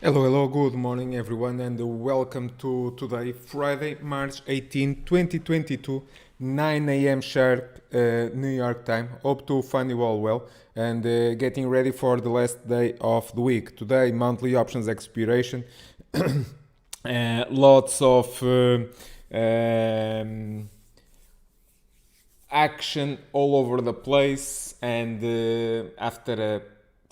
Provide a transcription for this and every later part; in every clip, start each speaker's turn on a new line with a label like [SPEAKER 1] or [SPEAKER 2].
[SPEAKER 1] Hello, good morning everyone, and welcome to today, Friday, March 18, 2022, 9 a.m. sharp, New York time. Hope to find you all well and getting ready for the last day of the week. Today, monthly options expiration, lots of action all over the place, and after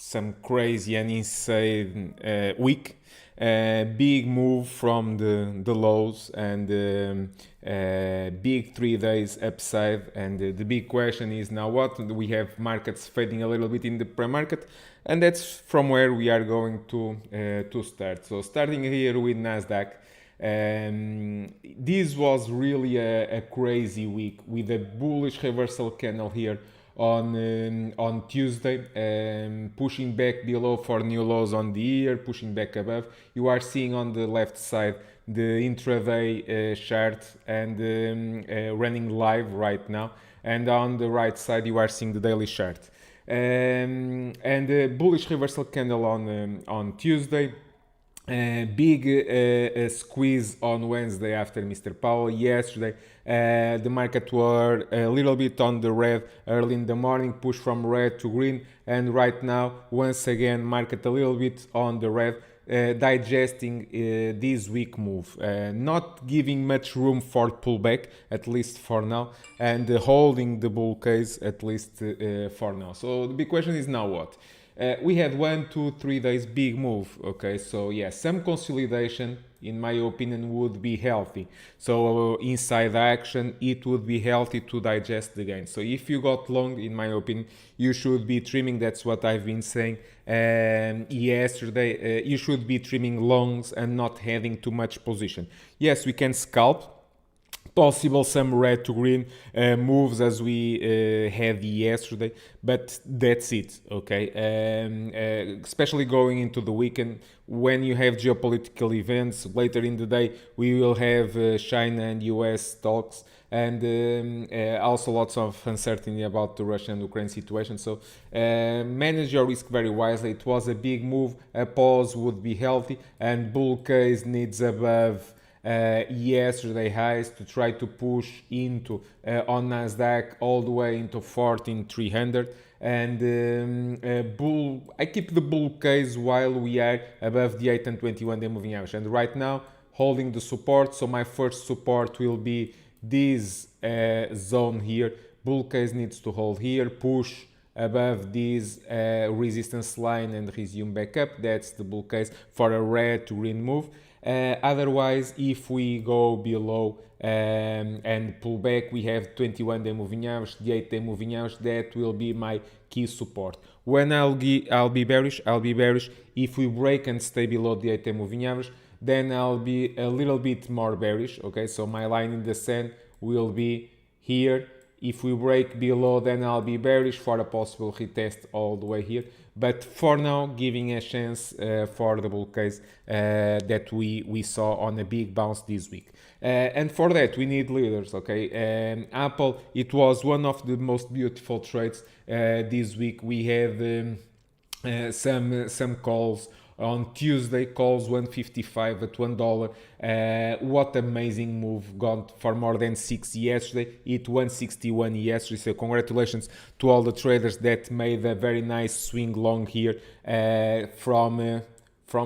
[SPEAKER 1] some crazy and insane week, big move from the lows, and big 3 days upside. And the big question is now what? We have markets fading a little bit in the pre-market, and that's from where we are going to start. So starting here with Nasdaq. This was really a crazy week with a bullish reversal candle here on Tuesday, pushing back below for new lows on the year, pushing back above. You are seeing on the left side the intraday chart and running live right now, and on the right side you are seeing the daily chart. And a bullish reversal candle on Tuesday. Big squeeze on Wednesday after Mr. Powell. Yesterday, the market were a little bit on the red early in the morning, push from red to green, and right now, once again, market a little bit on the red, digesting this weak move, not giving much room for pullback, at least for now, and holding the bull case, at least for now. So the big question is now what? We had 1, 2, 3 days big move. Okay, so yeah, some consolidation, in my opinion, would be healthy. So inside action, it would be healthy to digest the gain. So if you got long, in my opinion, you should be trimming. That's what I've been saying yesterday. You should be trimming longs and not having too much position. Yes, we can scalp. Possible some red to green moves as we had yesterday, but that's it. Okay, especially going into the weekend when you have geopolitical events later in the day. We will have China and US talks, and also lots of uncertainty about the Russia and Ukraine situation. So manage your risk very wisely. It was a big move. A pause would be healthy, and bull case needs above yesterday highs to try to push into on Nasdaq all the way into 14,300. And I keep the bull case while we are above the 8 and 21 day moving average, and right now holding the support. So my first support will be this zone here. Bull case needs to hold here, push above this resistance line and resume back up. That's the bull case for a red to green move. Otherwise, if we go below and pull back, we have 21 day moving average, the 8 day moving average. That will be my key support. When I'll be bearish, if we break and stay below the 8 day moving average, then I'll be a little bit more bearish. Okay, so my line in the sand will be here. If we break below, then I'll be bearish for a possible retest all the way here. But for now, giving a chance for the bull case that we saw on a big bounce this week. And for that, we need leaders, okay? Apple, it was one of the most beautiful trades this week. We had some calls on Tuesday, calls 155 at $1. What amazing move, gone for more than 6 yesterday. It 161 yesterday. So congratulations to all the traders that made a very nice swing long here from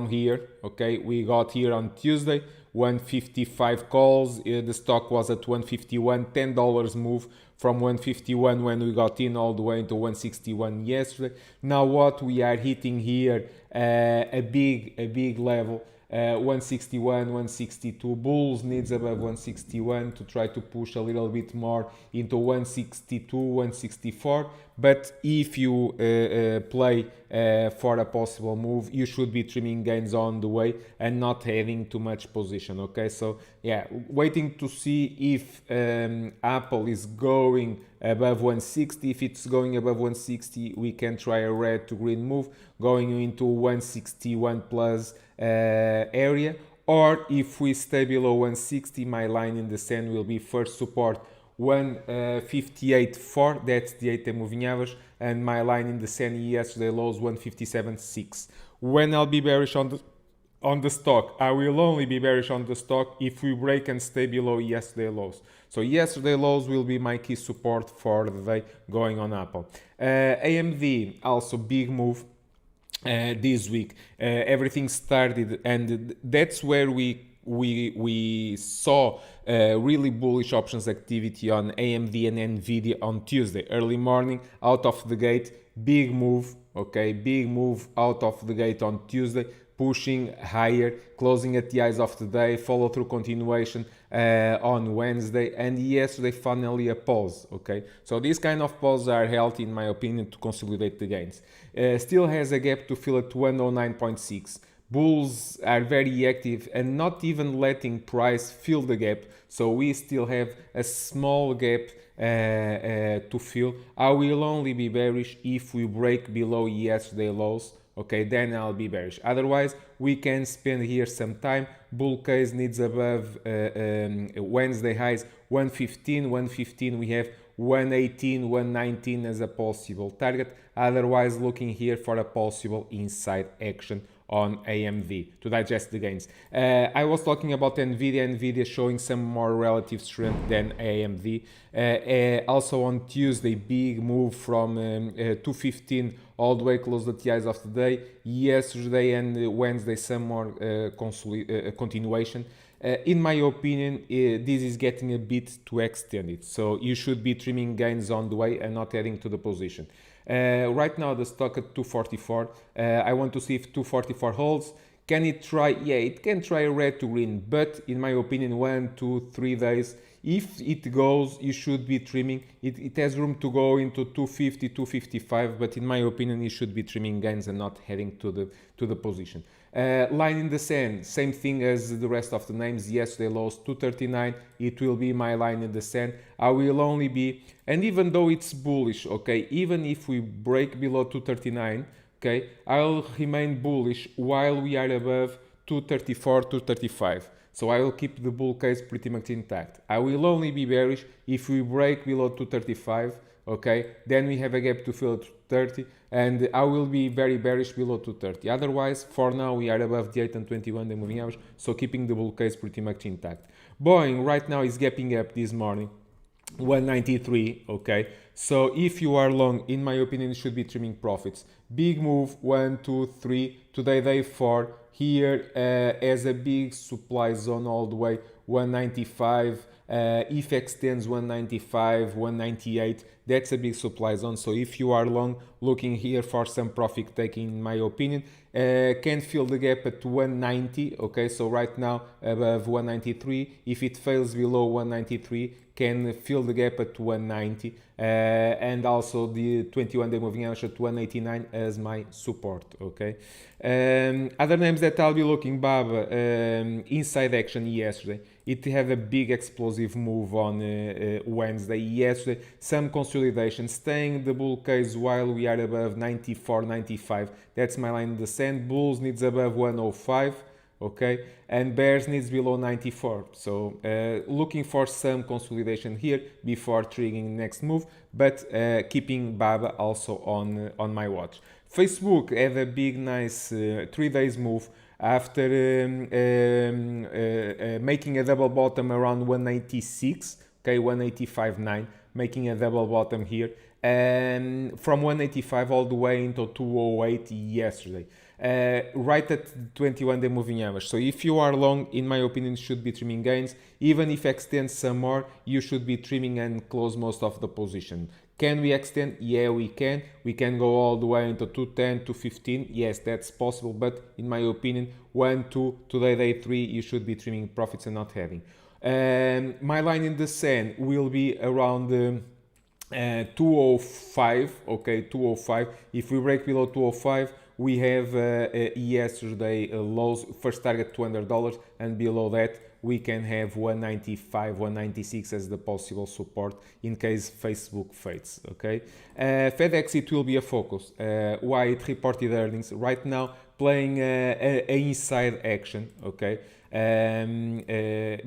[SPEAKER 1] here. Okay, we got here on Tuesday 155 calls. The stock was at 151, $10 move from 151 when we got in all the way into 161 yesterday. Now what we are hitting here, a big level, 161, 162. Bulls needs above 161 to try to push a little bit more into 162, 164. But if you play for a possible move, you should be trimming gains on the way and not having too much position. Okay, so yeah, waiting to see if Apple is going above 160. If it's going above 160, we can try a red to green move going into 161 plus area. Or if we stay below 160, my line in the sand will be first support 158.4, that's the 8-day moving average, and my line in the sand yesterday lows 157.6. When I'll be bearish on on the stock. I will only be bearish on the stock if we break and stay below yesterday lows. So yesterday lows will be my key support for the day going on Apple. AMD also big move this week. Everything started, and that's where we saw really bullish options activity on AMD and NVDA on Tuesday early morning out of the gate. Big move, okay, big move out of the gate on Tuesday, pushing higher, closing at the highs of the day, follow through continuation on Wednesday, and yesterday finally a pause. Okay, so these kind of pauses are healthy in my opinion to consolidate the gains. Still has a gap to fill at 109.6. Bulls are very active and not even letting price fill the gap, so we still have a small gap to fill. I will only be bearish if we break below yesterday lows. Okay, then I'll be bearish. Otherwise, we can spend here some time. Bull case needs above Wednesday highs 115, 115. We have 118, 119 as a possible target. Otherwise, looking here for a possible inside action on AMD to digest the gains. I was talking about NVDA showing some more relative strength than AMD. Also on Tuesday, big move from 215 all the way close at the highs of the day. Yesterday and Wednesday, some more continuation. In my opinion, this is getting a bit too extended, so you should be trimming gains on the way and not adding to the position. Right now the stock at 244. I want to see if 244 holds. Can it try? Yeah, it can try a red to green, but in my opinion 1, 2, 3 days, if it goes, you should be trimming. It has room to go into 250, 255, but in my opinion you should be trimming gains and not heading to the position. Line in the sand, same thing as the rest of the names. Yesterday lows 239. It will be my line in the sand. I will only be, and even though it's bullish, okay, even if we break below 239, okay, I'll remain bullish while we are above 234, 235. So I will keep the bull case pretty much intact. I will only be bearish if we break below 235, okay, then we have a gap to fill at 230, and I will be very bearish below 230. Otherwise, for now, we are above the 8 and 21 day moving average, so keeping the bull case pretty much intact. Boeing right now is gapping up this morning, 193, okay, so if you are long, in my opinion, you should be trimming profits. Big move, 1, 2, 3, today day 4, here as a big supply zone all the way, 195, if extends 195, 198, that's a big supply zone. So if you are long, looking here for some profit taking, in my opinion, can fill the gap at 190, okay, so right now above 193. If it fails below 193, can fill the gap at 190, and also the 21 day moving average at 189 as my support. Okay, other names that I'll be looking, Baba, inside action yesterday, it had a big explosive move on Wednesday. Yesterday, some consolidation, staying the bull case while we are above 94, 95. That's my line in the sand. Bulls needs above 105, okay, and bears needs below 94. So looking for some consolidation here before triggering next move, but keeping Baba also on my watch. Facebook had a big nice 3 days move after making a double bottom around 186, okay, 185.9, making a double bottom here, and from 185 all the way into 208 yesterday, right at the 21 day moving average. So if you are long, in my opinion, you should be trimming gains. Even if extends some more, you should be trimming and close most of the position. Can we extend? Yeah, we can. We can go all the way into 210, 215. Yes, that's possible. But in my opinion, 1, 2, today day 3, you should be trimming profits and not having. My line in the sand will be around 205. Okay, 205. If we break below 205, we have yesterday lows, first target $200, and below that we can have 195, 196 as the possible support in case Facebook fades. Okay, FedEx, it will be a focus. Why? It reported earnings right now, playing a inside action. Okay,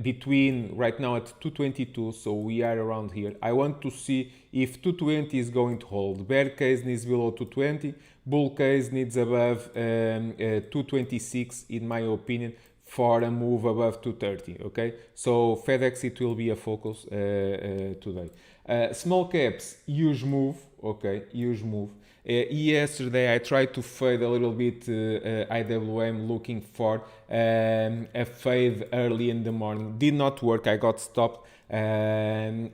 [SPEAKER 1] between right now at 222, so we are around here. I want to see if 220 is going to hold. Bear case needs below 220, bull case needs above 226 in my opinion for a move above 230. Okay, so FedEx, it will be a focus today. Small caps, huge move. Okay, huge move. Yesterday I tried to fade a little bit IWM, looking for a fade early in the morning. Did not work, I got stopped, and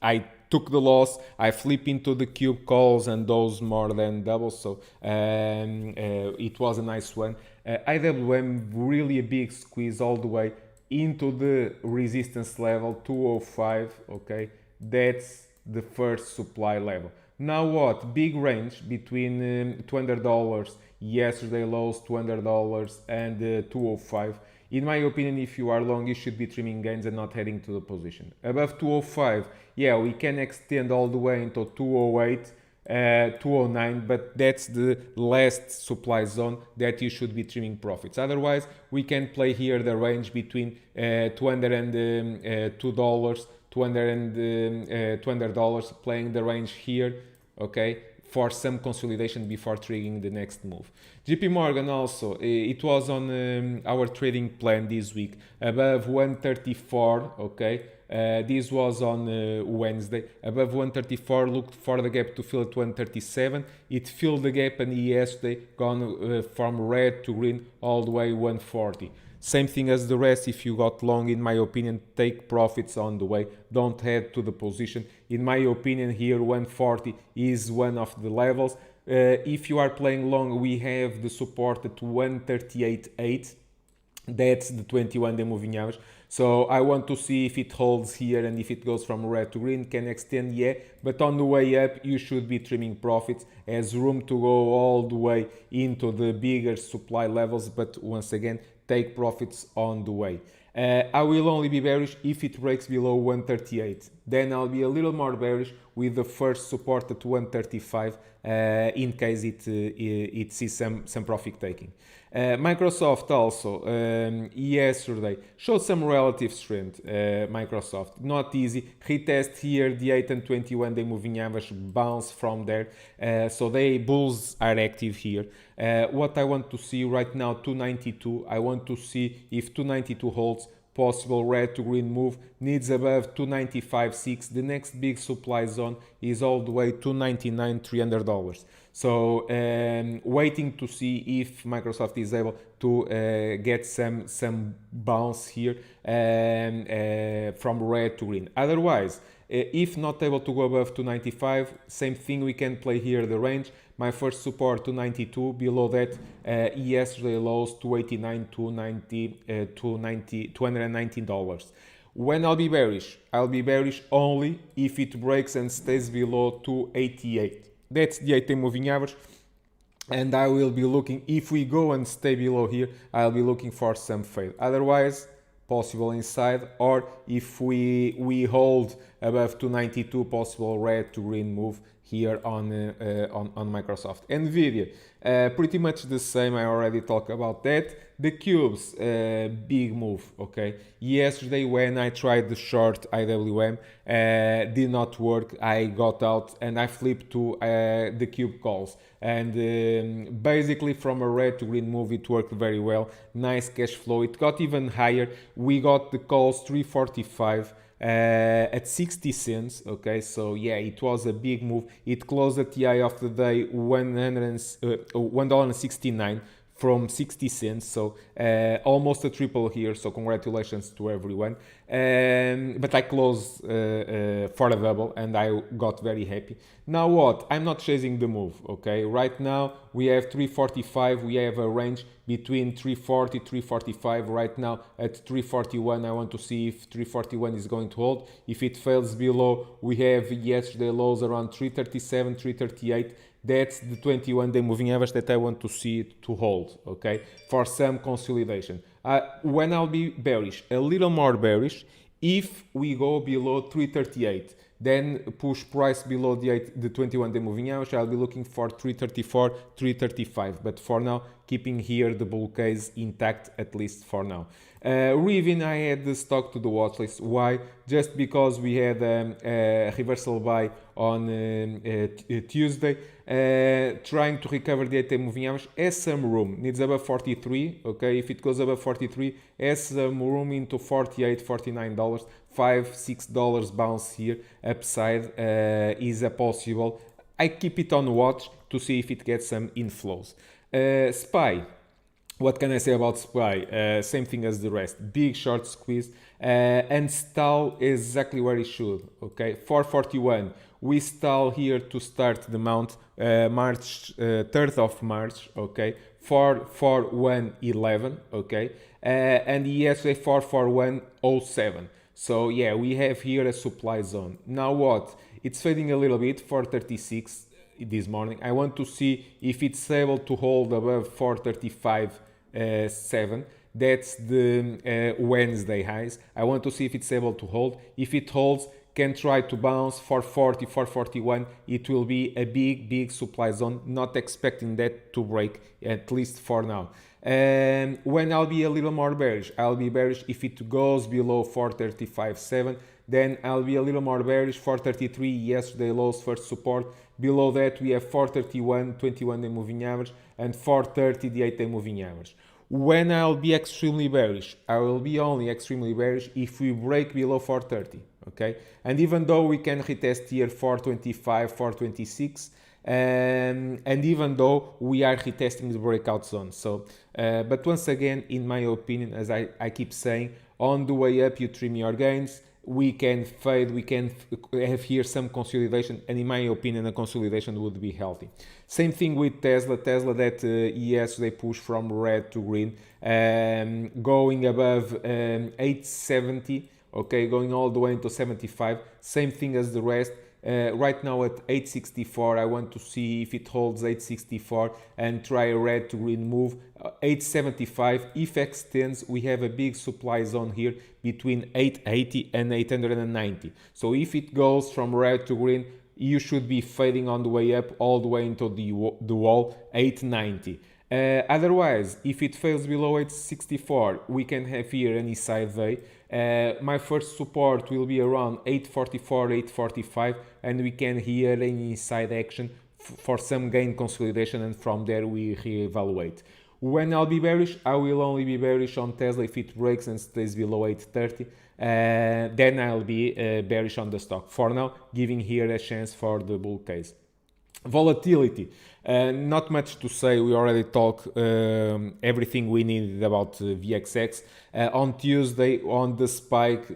[SPEAKER 1] I took the loss. I flip into the cube calls and those more than double, so it was a nice one. IWM, really a big squeeze all the way into the resistance level 205. Okay, that's the first supply level. Now what? Big range between $200 yesterday lows, $200 and 205. In my opinion, if you are long, you should be trimming gains and not heading to the position. Above 205, yeah, we can extend all the way into 208, 209, but that's the last supply zone that you should be trimming profits. Otherwise, we can play here the range between $202, $200, playing the range here, okay, for some consolidation before triggering the next move. JP Morgan also, it was on our trading plan this week, above 134, okay. This was on Wednesday, above 134, looked for the gap to fill at 137. It filled the gap and yesterday gone from red to green all the way 140. Same thing as the rest. If you got long, in my opinion, take profits on the way. Don't head to the position. In my opinion, here 140 is one of the levels. If you are playing long, we have the support at 138.8. That's the 21-day moving average. So I want to see if it holds here and if it goes from red to green, can extend, yeah. But on the way up, you should be trimming profits. Has room to go all the way into the bigger supply levels. But once again, take profits on the way. I will only be bearish if it breaks below 138. Then I'll be a little more bearish with the first support at 135 in case it sees some profit taking. Microsoft also yesterday showed some relative strength. Microsoft, not easy. Retest here the 8 and 21-day moving average, bounce from there. So they bulls are active here. What I want to see right now, 292. I want to see if 292 holds. Possible red to green move, needs above 295.6. The next big supply zone is all the way $299, $300. So waiting to see if Microsoft is able to get some bounce here from red to green. Otherwise, if not able to go above 295, same thing, we can play here the range. My first support 292, below that yesterday lows 289, 290, $219. When I'll be bearish only if it breaks and stays below 288. That's the 8-day moving average. And I will be looking, if we go and stay below here, I'll be looking for some fade. Otherwise, possible inside, or if we hold above 292, possible red to green move here on Microsoft. NVDA, pretty much the same. I already talked about that. The cubes, big move. Okay, yesterday when I tried the short IWM, did not work. I got out and I flipped to the cube calls, and basically from a red to green move, it worked very well. Nice cash flow. It got even higher. We got the calls 345. At 60 cents. Okay, so yeah, it was a big move. It closed at the high of the day $1.69 from 60 cents, so almost a triple here, so congratulations to everyone. But I closed for a double and I got very happy. Now what? I'm not chasing the move, okay? Right now we have 345, we have a range between 340, 345. Right now at 341, I want to see if 341 is going to hold. If it fails below, we have yesterday lows around 337, 338. That's the 21-day moving average that I want to see it to hold, okay, for some consolidation. When I'll be bearish, a little more bearish, if we go below 338, then push price below the 21-day moving average, I'll be looking for 334, 335. But for now, keeping here the bull case intact, at least for now. Rivian, I had the stock to the watch list. Why? Just because we had a reversal buy on Tuesday, trying to recover the 8-day moving average, has some room, needs above 43, okay? If it goes above 43, has some room into 48, $49, $5-6 bounce here, upside is a possible. I keep it on watch to see if it gets some inflows. SPY. What can I say about SPY? Same thing as the rest. Big short squeeze and stall exactly where it should. Okay, 441. We stall here to start the mount. March 3rd of March. Okay, 44111. Okay, and yesterday 44107. So yeah, we have here a supply zone. Now what? It's fading a little bit, 436 this morning. I want to see if it's able to hold above 435.7. That's the Wednesday highs. I want to see if it's able to hold. If it holds, can try to bounce 440, 441. It will be a big supply zone. Not expecting that to break, at least for now. When I'll be a little more bearish, I'll be bearish if it goes below 435.7. Then I'll be a little more bearish, 433, yesterday lows first support. Below that we have 431, 21-day moving average, and 430, the 8-day moving average. When I'll be extremely bearish, I will be only extremely bearish if we break below 430, okay? And even though we can retest here 425, 426, and even though we are retesting the breakout zone. So, but once again, in my opinion, as I keep saying, on the way up you trim your gains. We can fade, we can have here some consolidation, and in my opinion a consolidation would be healthy. Same thing with Tesla that yesterday pushed from red to green, going above 870, okay, going all the way into 75. Same thing as the rest. Right now at 864, I want to see if it holds 864 and try a red to green move. 875, if extends, we have a big supply zone here between 880 and 890. So if it goes from red to green, you should be fading on the way up all the way into the wall 890. Otherwise, if it fails below 864, we can have here any sideway. My first support will be around 844, 845, and we can hear any side action for some gain consolidation, and from there we reevaluate. When I'll be bearish, I will only be bearish on Tesla if it breaks and stays below 830. Then I'll be bearish on the stock. For now, giving here a chance for the bull case. Volatility, not much to say. We already talked everything we needed about VXX. On Tuesday, on the spike,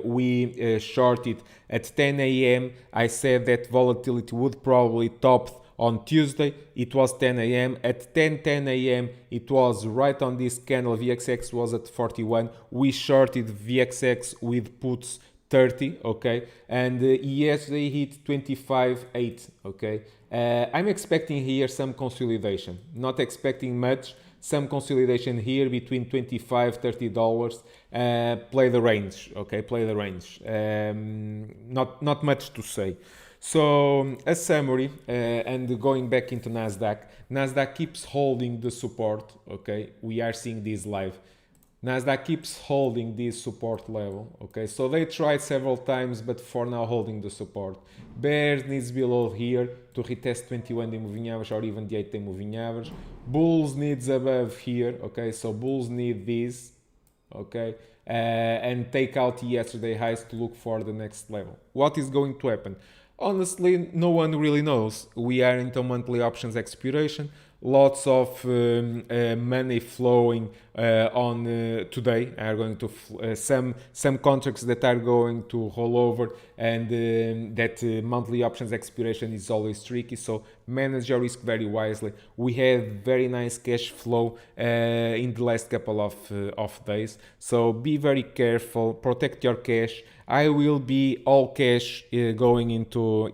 [SPEAKER 1] we shorted at 10 a.m. I said that volatility would probably top on Tuesday. It was 10 a.m. At 10 a.m. it was right on this candle. VXX was at 41. We shorted VXX with puts 30, okay, and yesterday hit 25.8, okay. I'm expecting here some consolidation, not expecting much, some consolidation here between $25-30. Play the range, okay, play the range. Not much to say. So a summary, and going back into Nasdaq keeps holding the support, okay. We are seeing this live. Nasdaq keeps holding this support level, okay, so they tried several times, but for now holding the support. Bears needs below here to retest 21-day moving average or even the 8-day moving average. Bulls needs above here, okay, so bulls need this, okay, and take out yesterday highs to look for the next level. What is going to happen? Honestly, no one really knows. We are into monthly options expiration. Lots of money flowing on today are going to some contracts that are going to roll over, and that monthly options expiration is always tricky. So manage your risk very wisely. We had very nice cash flow in the last couple of days, so be very careful, protect your cash. I will be all cash going into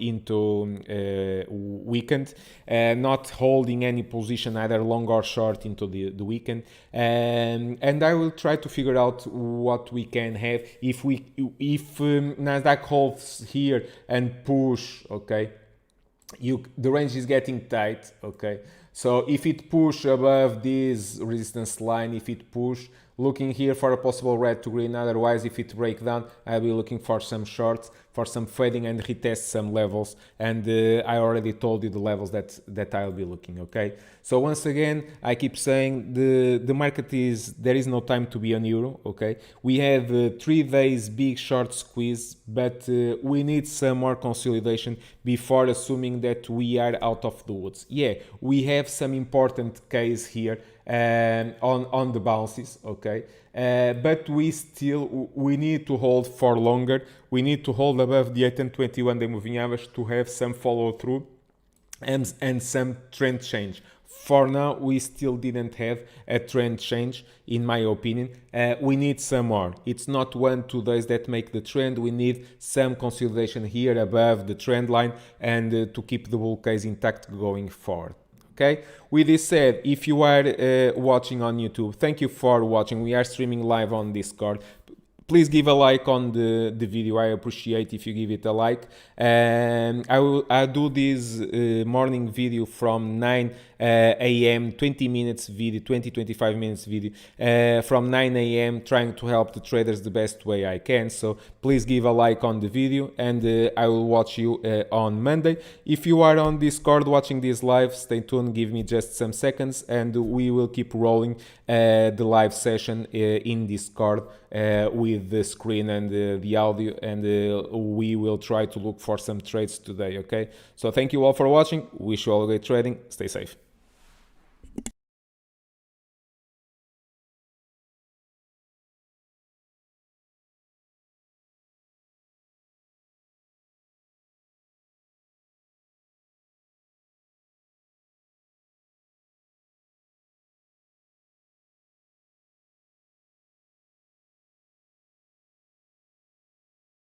[SPEAKER 1] weekend, not holding any position either long or short into the weekend, and I will try to figure out what we can have if Nasdaq holds here and push. Okay, the range is getting tight. Okay, so if it push above this resistance line, if it push, looking here for a possible red to green. Otherwise, if it break down, I'll be looking for some shorts, for some fading and retest some levels. And I already told you the levels that I'll be looking. Okay, so once again, I keep saying the market there is no time to be on euro. Okay, we have 3 days big short squeeze, but we need some more consolidation before assuming that we are out of the woods. Yeah, we have some important case here on the bounces. Okay, but we need to hold for longer. We need to hold above the 8 and 21 day moving average to have some follow through and some trend change. For now, we still didn't have a trend change, in my opinion. We need some more. It's not 1-2 days that make the trend. We need some consolidation here above the trend line and to keep the bull case intact going forward. Okay, with this said, if you are watching on YouTube, thank you for watching. We are streaming live on Discord. Please give a like on the video. I appreciate if you give it a like. I do this morning video from 9 a.m. 20 minutes video, 20-25 minutes video from 9 a.m. trying to help the traders the best way I can. So please give a like on the video, and I will watch you on Monday. If you are on Discord watching this live, stay tuned, give me just some seconds, and we will keep rolling the live session in Discord with the screen and the audio, and we will try to look for some trades today. Okay, so thank you all for watching. Wish you all great trading. Stay safe.